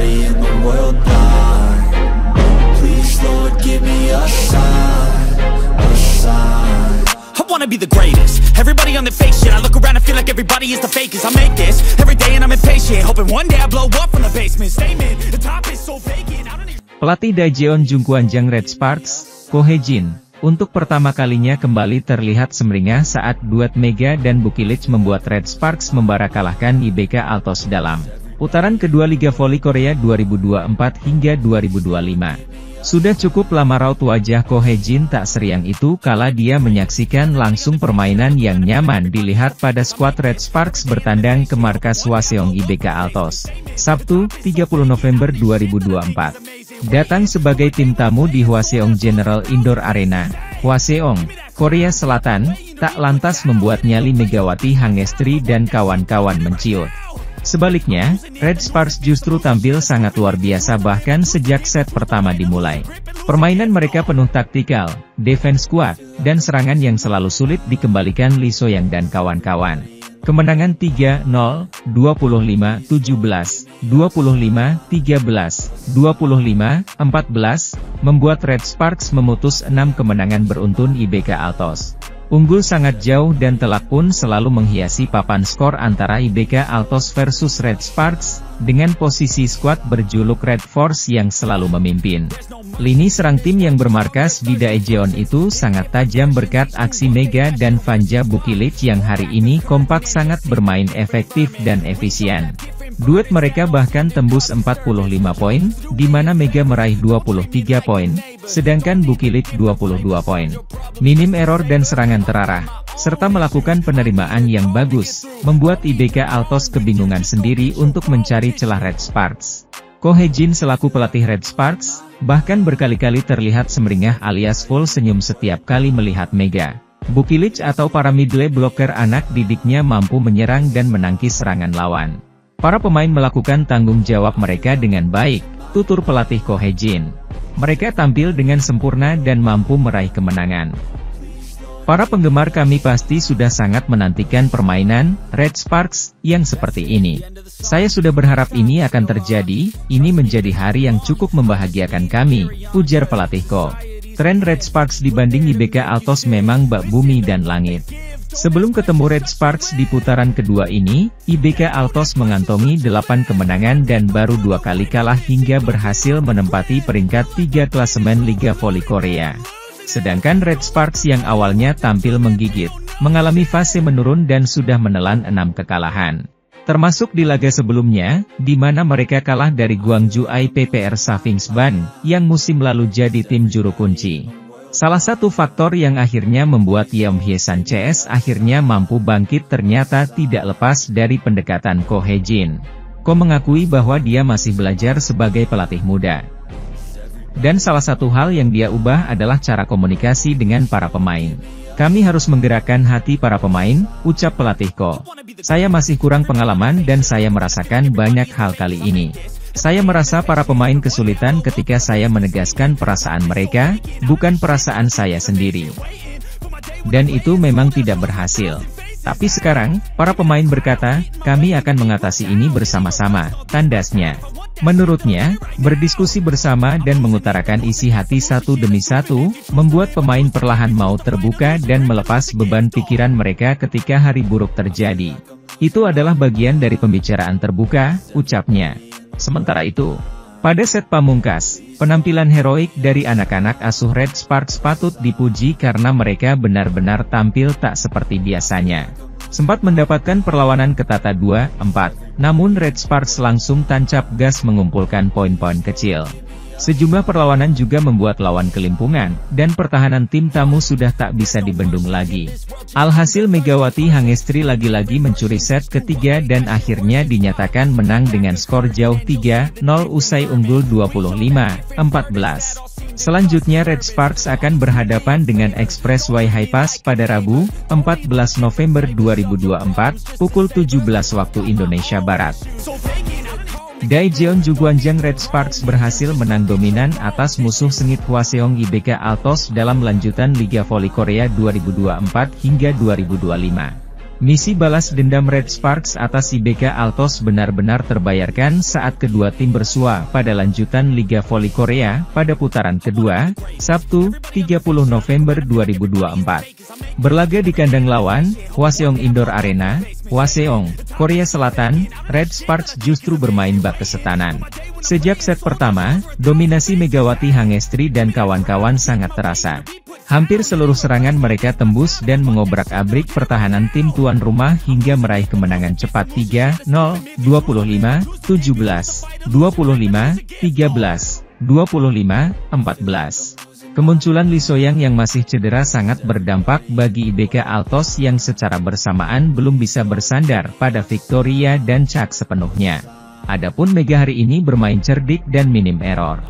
everybody in the world blind. Please Lord give me a sign, a sign. I wanna be the greatest. Everybody on the fake shit. I look around and feel like everybody is the fakest. I make this every day and I'm impatient, hoping one day I blow up from the basement. Statement, the top is so vacant. I don't even... Pelatih Daejeon Jungkwanjang Red Sparks, Ko Hae-jin, untuk pertama kalinya kembali terlihat semeringah saat duet Mega dan Bukilich membuat Red Sparks membara kalahkan IBK Altos dalam putaran kedua Liga Voli Korea 2024 hingga 2025. Sudah cukup lama raut wajah Ko Hae-jin tak seriang itu kala dia menyaksikan langsung permainan yang nyaman dilihat pada skuad Red Sparks bertandang ke markas Hwaseong IBK Altos, Sabtu, 30 November 2024. Datang sebagai tim tamu di Hwaseong General Indoor Arena, Hwaseong, Korea Selatan, tak lantas membuat nyali Megawati Hangestri dan kawan-kawan menciut. Sebaliknya, Red Sparks justru tampil sangat luar biasa bahkan sejak set pertama dimulai. Permainan mereka penuh taktikal, defense kuat, dan serangan yang selalu sulit dikembalikan Lee So-young dan kawan-kawan. Kemenangan 3-0, 25-17, 25-13, 25-14, membuat Red Sparks memutus 6 kemenangan beruntun IBK Altos. Unggul sangat jauh dan telak pun selalu menghiasi papan skor antara IBK Altos versus Red Sparks, dengan posisi skuad berjuluk Red Force yang selalu memimpin. Lini serang tim yang bermarkas di Daejeon itu sangat tajam berkat aksi Mega dan Vanja Bukilich yang hari ini kompak sangat bermain efektif dan efisien. Duet mereka bahkan tembus 45 poin, di mana Mega meraih 23 poin, sedangkan Bukilich 22 poin. Minim error dan serangan terarah, serta melakukan penerimaan yang bagus, membuat IBK Altos kebingungan sendiri untuk mencari celah Red Sparks. Ko Hae-jin selaku pelatih Red Sparks, bahkan berkali-kali terlihat semeringah alias full senyum setiap kali melihat Mega, Bukilich atau para middle blocker anak didiknya mampu menyerang dan menangkis serangan lawan. Para pemain melakukan tanggung jawab mereka dengan baik, tutur pelatih Ko Hae-jin. Mereka tampil dengan sempurna dan mampu meraih kemenangan. Para penggemar kami pasti sudah sangat menantikan permainan Red Sparks yang seperti ini. Saya sudah berharap ini akan terjadi, ini menjadi hari yang cukup membahagiakan kami, ujar pelatih Ko. Tren Red Sparks dibanding IBK Altos memang bak bumi dan langit. Sebelum ketemu Red Sparks di putaran kedua ini, IBK Altos mengantongi 8 kemenangan dan baru 2 kali kalah hingga berhasil menempati peringkat 3 klasemen Liga Voli Korea. Sedangkan Red Sparks yang awalnya tampil menggigit, mengalami fase menurun dan sudah menelan 6 kekalahan. Termasuk di laga sebelumnya, di mana mereka kalah dari Gwangju IPPR Savings Bank, yang musim lalu jadi tim juru kunci. Salah satu faktor yang akhirnya membuat Yeom Hye-san CS akhirnya mampu bangkit ternyata tidak lepas dari pendekatan Ko Hae-jin. Ko mengakui bahwa dia masih belajar sebagai pelatih muda. Dan salah satu hal yang dia ubah adalah cara komunikasi dengan para pemain. Kami harus menggerakkan hati para pemain, ucap pelatih Ko. Saya masih kurang pengalaman dan saya merasakan banyak hal kali ini. Saya merasa para pemain kesulitan ketika saya menegaskan perasaan mereka, bukan perasaan saya sendiri. Dan itu memang tidak berhasil. Tapi sekarang, para pemain berkata, kami akan mengatasi ini bersama-sama, tandasnya. Menurutnya, berdiskusi bersama dan mengutarakan isi hati satu demi satu, membuat pemain perlahan mau terbuka dan melepas beban pikiran mereka ketika hari buruk terjadi. Itu adalah bagian dari pembicaraan terbuka, ucapnya. Sementara itu, pada set pamungkas, penampilan heroik dari anak-anak asuh Red Sparks patut dipuji karena mereka benar-benar tampil tak seperti biasanya. Sempat mendapatkan perlawanan ketat 2-4, namun Red Sparks langsung tancap gas mengumpulkan poin-poin kecil. Sejumlah perlawanan juga membuat lawan kelimpungan, dan pertahanan tim tamu sudah tak bisa dibendung lagi. Alhasil Megawati Hangestri lagi-lagi mencuri set ketiga dan akhirnya dinyatakan menang dengan skor jauh 3-0 usai unggul 25-14. Selanjutnya Red Sparks akan berhadapan dengan Express Y High Pass pada Rabu, 14 November 2024, pukul 17 waktu Indonesia Barat. Daejeon Jungkwanjang Red Sparks berhasil menang dominan atas musuh sengit Hwaseong IBK Altos dalam lanjutan Liga Voli Korea 2024 hingga 2025. Misi balas dendam Red Sparks atas IBK Altos benar-benar terbayarkan saat kedua tim bersua pada lanjutan Liga Voli Korea pada putaran kedua, Sabtu, 30 November 2024. Berlaga di kandang lawan, Hwaseong Indoor Arena, Hwaseong, Korea Selatan, Red Sparks justru bermain bak kesetanan. Sejak set pertama, dominasi Megawati Hangestri dan kawan-kawan sangat terasa. Hampir seluruh serangan mereka tembus dan mengobrak-abrik pertahanan tim tuan rumah hingga meraih kemenangan cepat 3-0, 25, 17, 25, 13, 25, 14. Kemunculan Lee Soyang yang masih cedera sangat berdampak bagi IBK Altos yang secara bersamaan belum bisa bersandar pada Victoria dan Chak sepenuhnya. Adapun Mega hari ini bermain cerdik dan minim error.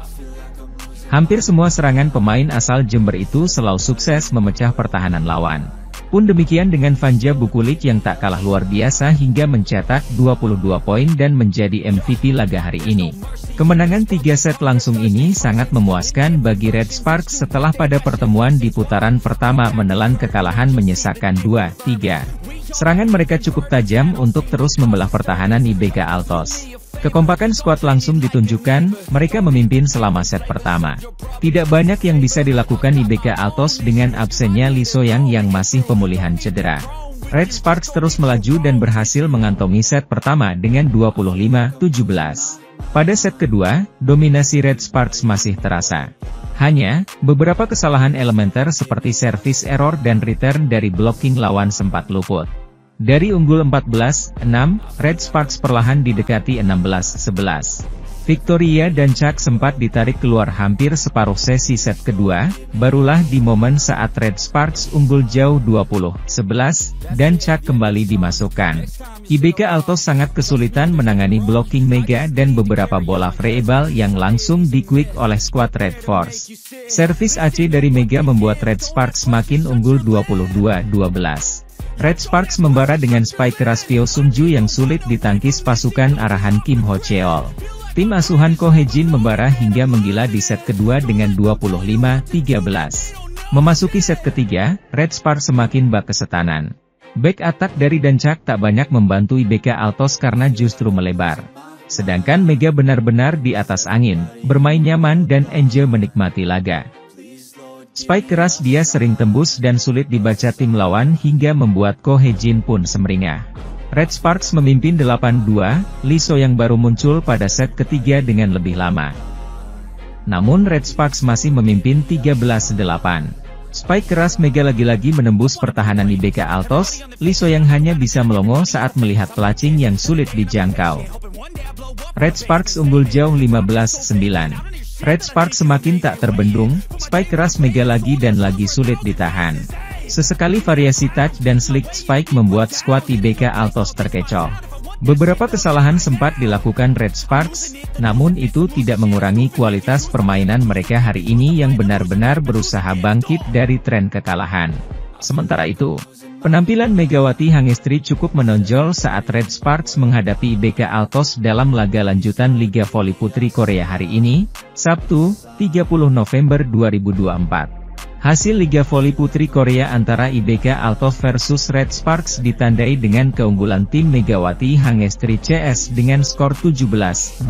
Hampir semua serangan pemain asal Jember itu selalu sukses memecah pertahanan lawan. Pun demikian dengan Vanja Bukulik yang tak kalah luar biasa hingga mencetak 22 poin dan menjadi MVP laga hari ini. Kemenangan 3 set langsung ini sangat memuaskan bagi Red Sparks setelah pada pertemuan di putaran pertama menelan kekalahan menyesakkan 2-3. Serangan mereka cukup tajam untuk terus membelah pertahanan IBK Altos. Kekompakan skuad langsung ditunjukkan, mereka memimpin selama set pertama. Tidak banyak yang bisa dilakukan IBK Altos dengan absennya Lee Soyang yang masih pemulihan cedera. Red Sparks terus melaju dan berhasil mengantongi set pertama dengan 25-17. Pada set kedua, dominasi Red Sparks masih terasa. Hanya, beberapa kesalahan elementer seperti service error dan return dari blocking lawan sempat luput. Dari unggul 14-6, Red Sparks perlahan didekati 16-11. Victoria dan Chak sempat ditarik keluar hampir separuh sesi set kedua, barulah di momen saat Red Sparks unggul jauh 20-11, dan Chak kembali dimasukkan. IBK Altos sangat kesulitan menangani blocking Mega dan beberapa bola freeball yang langsung di-quick oleh skuad Red Force. Servis AC dari Mega membuat Red Sparks makin unggul 22-12. Red Sparks membara dengan spike keras Pyo Sung-ju yang sulit ditangkis pasukan arahan Kim Ho Cheol. Tim asuhan Ko Hye-jin membara hingga menggila di set kedua dengan 25-13. Memasuki set ketiga, Red Sparks semakin bak kesetanan. Back attack dari Dancak tak banyak membantu IBK Altos karena justru melebar. Sedangkan Mega benar-benar di atas angin, bermain nyaman dan enjoy menikmati laga. Spike keras dia sering tembus dan sulit dibaca tim lawan hingga membuat Ko Hye-jin pun semeringah. Red Sparks memimpin 8-2, Lee Soyang baru muncul pada set ketiga dengan lebih lama. Namun Red Sparks masih memimpin 13-8. Spike keras Mega lagi-lagi menembus pertahanan IBK Altos, Lee Soyang hanya bisa melongo saat melihat pelacing yang sulit dijangkau. Red Sparks unggul jauh 15-9. Red Sparks semakin tak terbendung, spike keras Mega lagi dan lagi sulit ditahan. Sesekali variasi touch dan slick spike membuat skuad IBK Altos terkecoh. Beberapa kesalahan sempat dilakukan Red Sparks, namun itu tidak mengurangi kualitas permainan mereka hari ini yang benar-benar berusaha bangkit dari tren kekalahan. Sementara itu, penampilan Megawati Hangestri cukup menonjol saat Red Sparks menghadapi IBK Altos dalam laga lanjutan Liga Voli Putri Korea hari ini, Sabtu, 30 November 2024. Hasil Liga Voli Putri Korea antara IBK Altos versus Red Sparks ditandai dengan keunggulan tim Megawati Hangestri CS dengan skor 17-25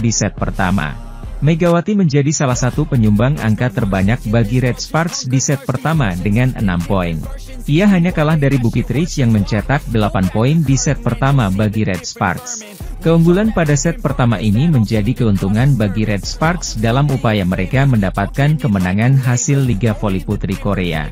di set pertama. Megawati menjadi salah satu penyumbang angka terbanyak bagi Red Sparks di set pertama dengan 6 poin. Ia hanya kalah dari Bukit Ridge yang mencetak 8 poin di set pertama bagi Red Sparks. Keunggulan pada set pertama ini menjadi keuntungan bagi Red Sparks dalam upaya mereka mendapatkan kemenangan hasil Liga Voli Putri Korea.